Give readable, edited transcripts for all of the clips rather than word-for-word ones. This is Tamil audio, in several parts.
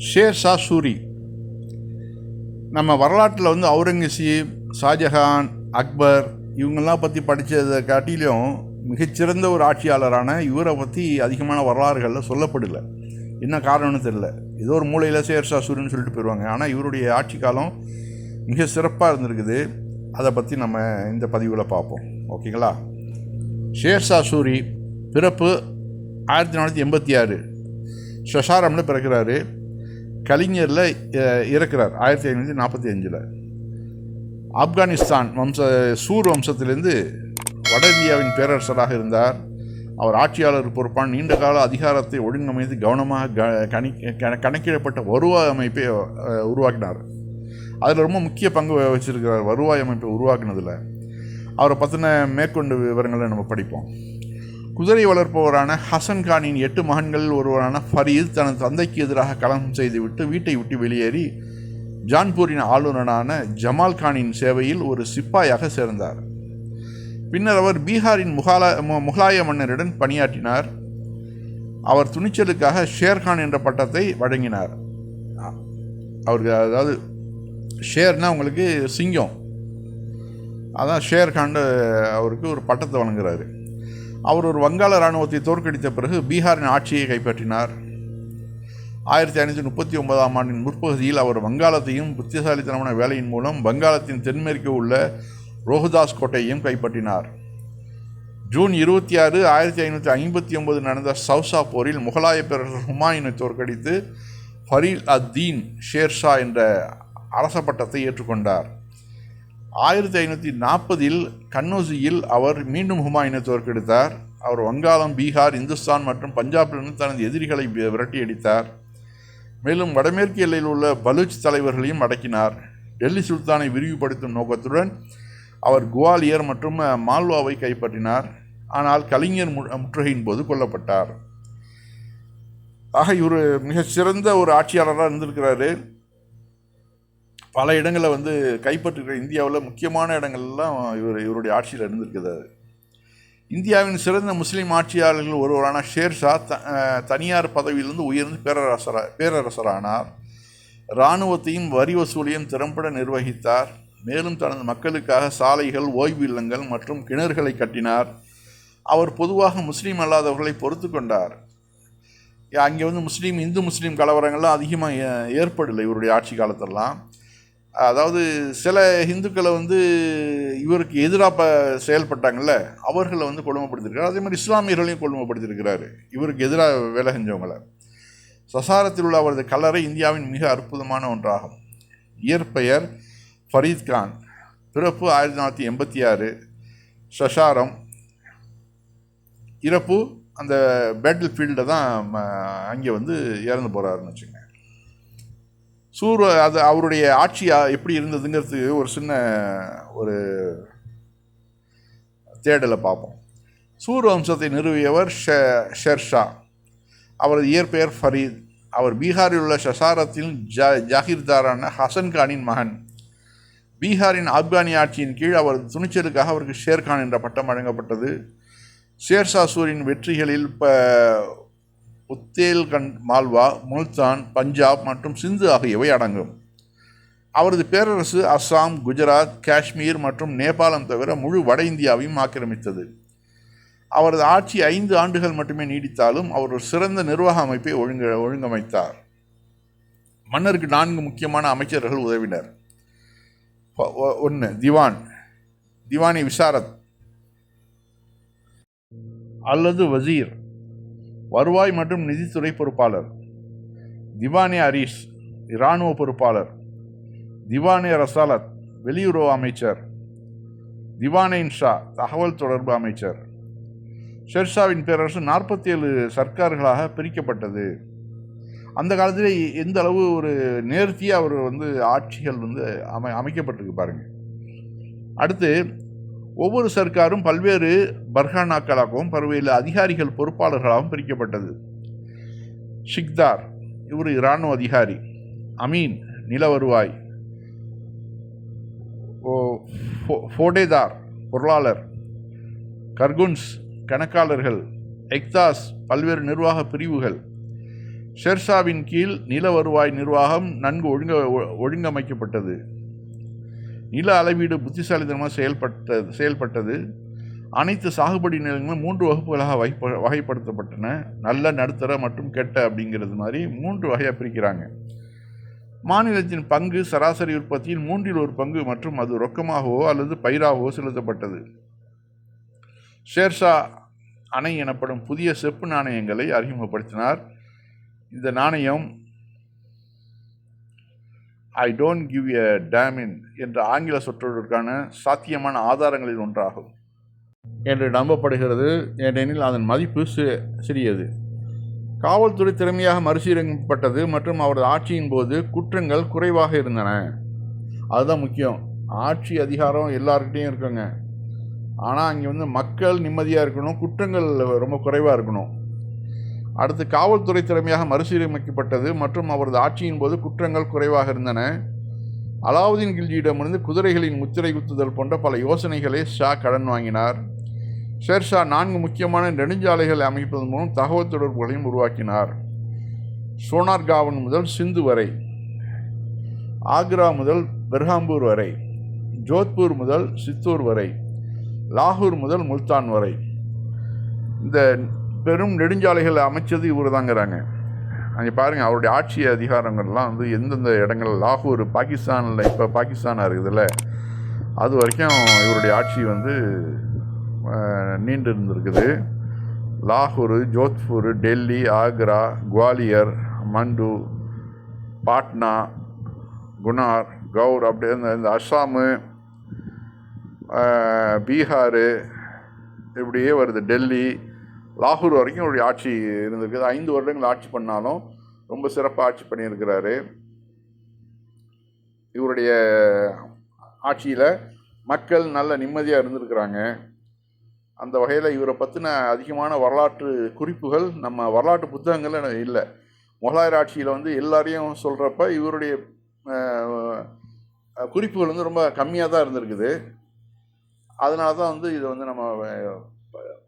ஷேர் ஷா சூரி. நம்ம வரலாற்றில் வந்து அவுரங்கசீப், ஷாஜஹான், அக்பர் இவங்கெல்லாம் பற்றி படித்ததை காட்டிலும் மிகச்சிறந்த ஒரு ஆட்சியாளரான இவரை பற்றி அதிகமான வரலாறுகளில் சொல்லப்படலை. என்ன காரணம்னு தெரில. ஏதோ ஒரு மூலையில் ஷேர் ஷா சூரின்னு சொல்லிட்டு போயிடுவாங்க. ஆனால் இவருடைய ஆட்சி காலம் மிக சிறப்பாக இருந்திருக்குது. அதை பற்றி நம்ம இந்த பதிவில் பார்ப்போம். ஓகேங்களா? ஷேர் ஷா சூரி பிறப்பு 1486 ஷஷாரமில் பிறக்கிறாரு. கலிஞரில் இறக்கிறார் 1545. ஆப்கானிஸ்தான் சூர் வம்சத்திலிருந்து வட இந்தியாவின் பேரரசராக இருந்தார். அவர் ஆட்சியாளர் பொறுப்பான நீண்டகால அதிகாரத்தை ஒழுங்கமைத்து கவனமாக கணக்கிடப்பட்ட வருவாய் அமைப்பை உருவாக்கினார். அதில் ரொம்ப முக்கிய பங்கு வச்சிருக்கிறார் வருவாய் அமைப்பை உருவாக்குனதில். அவரை பற்றின மேற்கொண்டு விவரங்களை நம்ம படிப்போம். குதிரை வளர்ப்பவரான ஹசன் கானின் 8 மகன்களில் ஒருவரான ஃபரீத் தனது தந்தைக்கு எதிராக கலகம் செய்துவிட்டு வீட்டை விட்டு வெளியேறி ஜான்பூரின் ஆளுநரான ஜமால் கானின் சேவையில் ஒரு சிப்பாயாக சேர்ந்தார். பின்னர் அவர் பீகாரின் முகலாய மன்னரிடம் பணியாற்றினார். அவர் துணிச்சலுக்காக ஷேர்கான் என்ற பட்டத்தை வழங்கினார். அவருக்கு, அதாவது ஷேர்னா உங்களுக்கு சிங்கம், அதான் ஷேர்கான் அவருக்கு ஒரு பட்டத்தை வழங்குகிறாரு. அவர் ஒரு வங்காள இராணுவத்தை தோற்கடித்த பிறகு பீகாரின் ஆட்சியை கைப்பற்றினார். 1539 ஆண்டின் முற்பகுதியில் அவர் வங்காளத்தையும் புத்திசாலித்தனமான வேலையின் மூலம் வங்காளத்தின் தென்மேற்கு உள்ள ரோஹதாஸ் கோட்டையையும் கைப்பற்றினார். ஜூன் 26, 1559 நடந்த சௌசா போரில் முகலாய பேரரசர் ஹுமாயூனை தோற்கடித்து ஃபரீத் அத்-தீன் ஷேர்ஷா என்ற அரச பட்டத்தை ஏற்றுக்கொண்டார். 1540 கன்னௌஜியில் அவர் மீண்டும் ஹுமாயூனை தோற்கடித்தார். அவர் வங்காளம், பீகார், இந்துஸ்தான் மற்றும் பஞ்சாபிலிருந்து தனது எதிரிகளை விரட்டி அடித்தார். மேலும் வடமேற்கு எல்லையில் உள்ள பலூச் தலைவர்களையும் அடக்கினார். டெல்லி சுல்தானை விரிவுபடுத்தும் நோக்கத்துடன் அவர் குவாலியர் மற்றும் மால்வாவை கைப்பற்றினார். ஆனால் கலிங்கர் முற்றுகையின் போது கொல்லப்பட்டார். ஆக இவர் மிகச்சிறந்த ஒரு ஆட்சியாளராக இருந்திருக்கிறாரு. பல இடங்களை வந்து கைப்பற்றுகிற இந்தியாவில் முக்கியமான இடங்கள்லாம் இவருடைய ஆட்சியில் இருந்திருக்கிறாரு. இந்தியாவின் சிறந்த முஸ்லீம் ஆட்சியாளர்கள் ஒருவரான ஷேர்ஷா தனியார் பதவியிலிருந்து உயர்ந்து பேரரசரானார். இராணுவத்தையும் வரி வசூலையும் திறம்பட நிர்வகித்தார். மேலும் தனது மக்களுக்காக சாலைகள், ஓய்வு இல்லங்கள் மற்றும் கிணறுகளை கட்டினார். அவர் பொதுவாக முஸ்லீம் அல்லாதவர்களை பொறுத்து கொண்டார். அங்கே வந்து இந்து முஸ்லீம் கலவரங்கள்லாம் அதிகமாக ஏற்படலை இவருடைய ஆட்சி காலத்திலலாம். அதாவது சில இந்துக்களை வந்து இவருக்கு எதிராக செயல்பட்டாங்கள்ல, அவர்களை வந்து கொடுமைப்படுத்திருக்கிறார். அதே மாதிரி இஸ்லாமியர்களையும் கொடுமைப்படுத்தியிருக்கிறாரு இவருக்கு எதிராக வேலை செஞ்சவங்களை. சசாரத்தில் உள்ள அவரது கல்லறை இந்தியாவின் மிக அற்புதமான ஒன்றாகும். இயற்பெயர் ஃபரீத் கான். பிறப்பு 1486 ஷஷாரம். இறப்பு அந்த பேட்டில் ஃபீல்டில் தான் அங்கே வந்து இறந்து போகிறாருன்னு வச்சுங்க. அது அவருடைய ஆட்சி எப்படி இருந்ததுங்கிறதுக்கு ஒரு சின்ன ஒரு தேடலை பார்ப்போம். சூர் வம்சத்தை நிறுவியவர் ஷெர்ஷா. அவரது இயற்பெயர் ஃபரீத். அவர் பீகாரில் உள்ள ஷசாரத்தில் ஜாகிர்தாரான ஹசன் கானின் மகன். பீகாரின் ஆப்கானி ஆட்சியின் கீழ் அவரது துணிச்சலுக்காக அவருக்கு ஷேர்கான் என்ற பட்டம் வழங்கப்பட்டது. ஷேர்ஷா சூரின் வெற்றிகளில் புத்தேல்கண்ட், மால்வா, முல்தான், பஞ்சாப் மற்றும் சிந்து ஆகியவை அடங்கும். அவரது பேரரசு அஸ்ஸாம், குஜராத், காஷ்மீர் மற்றும் நேபாளம் தவிர முழு வட இந்தியாவையும் ஆக்கிரமித்தது. அவரது ஆட்சி 5 ஆண்டுகள் மட்டுமே நீடித்தாலும் அவர் ஒரு சிறந்த நிர்வாக அமைப்பை ஒழுங்கமைத்தார். மன்னருக்கு 4 முக்கியமான அமைச்சர்கள் உதவினர். 1 திவானி விசாரத் அல்லது வசீர், வருவாய் மற்றும் நிதித்துறை பொறுப்பாளர். திவானே அரிஷ், இராணுவ பொறுப்பாளர். திவானே ரசாலத், வெளியுறவு அமைச்சர். திவானே இன்ஷா, தகவல் தொடர்பு அமைச்சர். ஷெர்ஷாவின் பேரரசு 47 சர்க்கார்களாக பிரிக்கப்பட்டது. அந்த காலத்தில் எந்த அளவு ஒரு நேர்த்தியாக அவர் வந்து ஆட்சிகள் வந்து அமைக்கப்பட்டிருக்கு பாருங்கள். அடுத்து ஒவ்வொரு சர்க்காரும் பல்வேறு பர்கானாக்களாகவும் பல்வேறு அதிகாரிகள் பொறுப்பாளர்களாகவும் பிரிக்கப்பட்டது. ஷிக்தார், இவர் இராணுவ அதிகாரி. அமீன், நில வருவாய். ஃபோடேதார், பொருளாளர். கர்குன்ஸ், கணக்காளர்கள். எக்தாஸ், பல்வேறு நிர்வாக பிரிவுகள். ஷெர்ஷாவின் கீழ் நில வருவாய் நிர்வாகம் நன்கு ஒழுங்கமைக்கப்பட்டது. நில அளவீடு புத்திசாலித்தனமாக செயல்பட்டது. அனைத்து சாகுபடி நிலங்களும் 3 வகுப்புகளாக வகைப்படுத்தப்பட்டன. நல்ல, நடுத்தர மற்றும் கெட்ட அப்படிங்கிறது மாதிரி 3 வகையாக பிரிக்கிறாங்க. மாநிலத்தின் பங்கு சராசரி உற்பத்தியில் 1/3 பங்கு மற்றும் அது ரொக்கமாகவோ அல்லது பயிராகவோ செலுத்தப்பட்டது. ஷேர்ஷா அணை எனப்படும் புதிய செப்பு நாணயங்களை அறிமுகப்படுத்தினார். இந்த நாணயம் I don't give a Damian என்ற ஆங்கில சொற்றொடருக்கான சாத்தியமான ஆதாரங்களில் ஒன்றாகும் என்று நம்பப்படுகிறது. ஏனெனில் அதன் மதிப்பு சிறியது. காவல்துறை திறமையாக மறுசீரமைக்கப்பட்டது மற்றும் அவரது ஆட்சியின் போது குற்றங்கள் குறைவாக இருந்தன. அதுதான் முக்கியம். ஆட்சி அதிகாரம் எல்லார்கிட்டையும் இருக்குங்க. ஆனால் அங்கே மக்கள் நிம்மதியாக இருக்கணும், குற்றங்கள் ரொம்ப குறைவாக இருக்கணும். அடுத்து, காவல்துறை திறமையாக மறுசீரமைக்கப்பட்டது மற்றும் அவரது ஆட்சியின் போது குற்றங்கள் குறைவாக இருந்தன. அலாவுதீன் கில்ஜியிடமிருந்து குதிரைகளின் முத்திரை குத்துதல் போன்ற பல யோசனைகளை ஷா கடன் வாங்கினார். ஷேர்ஷா 4 முக்கியமான நெடுஞ்சாலைகளை அமைப்பதன் மூலம் தகவல் தொடர்புகளையும் உருவாக்கினார். சோனார்காவன் முதல் சிந்து வரை, ஆக்ரா முதல் பெர்ஹாம்பூர் வரை, ஜோத்பூர் முதல் சித்தூர் வரை, லாகூர் முதல் முல்தான் வரை இந்த பெரும் நெடுஞ்சாலைகளை அமைச்சது இவர் தாங்கிறாங்க. அங்கே பாருங்கள், அவருடைய ஆட்சி அதிகாரங்கள்லாம் எந்தெந்த இடங்கள், லாகூர் பாகிஸ்தானில், இப்போ பாகிஸ்தானாக இருக்குதுல்ல, அது வரைக்கும் இவருடைய ஆட்சி நீண்டு இருந்திருக்குது. லாகூர், ஜோத்பூர், டெல்லி, ஆக்ரா, குவாலியர், மண்டு, பாட்னா, குனார், கவுர், அப்படி இந்த அஸ்ஸாமு, பீகார், இப்படியே வருது, டெல்லி, லாகூர் வரைக்கும் இவருடைய ஆட்சி இருந்திருக்குது. 5 வருடங்கள் ஆட்சி பண்ணாலும் ரொம்ப சிறப்பாக ஆட்சி பண்ணியிருக்கிறாரு. இவருடைய ஆட்சியில் மக்கள் நல்ல நிம்மதியாக இருந்திருக்கிறாங்க. அந்த வகையில் இவரை பற்றின அதிகமான வரலாற்று குறிப்புகள் நம்ம வரலாற்று புத்தகங்களில் இல்லை. முகலாயர் ஆட்சியில் எல்லாரையும் சொல்கிறப்ப இவருடைய குறிப்புகள் ரொம்ப கம்மியாக தான் இருந்திருக்குது. அதனால தான் இதை நம்ம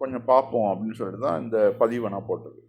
கொஞ்சம் பார்ப்போம் அப்படின்னு சொல்லிட்டு தான் இந்த பதிவை நான் போட்டது.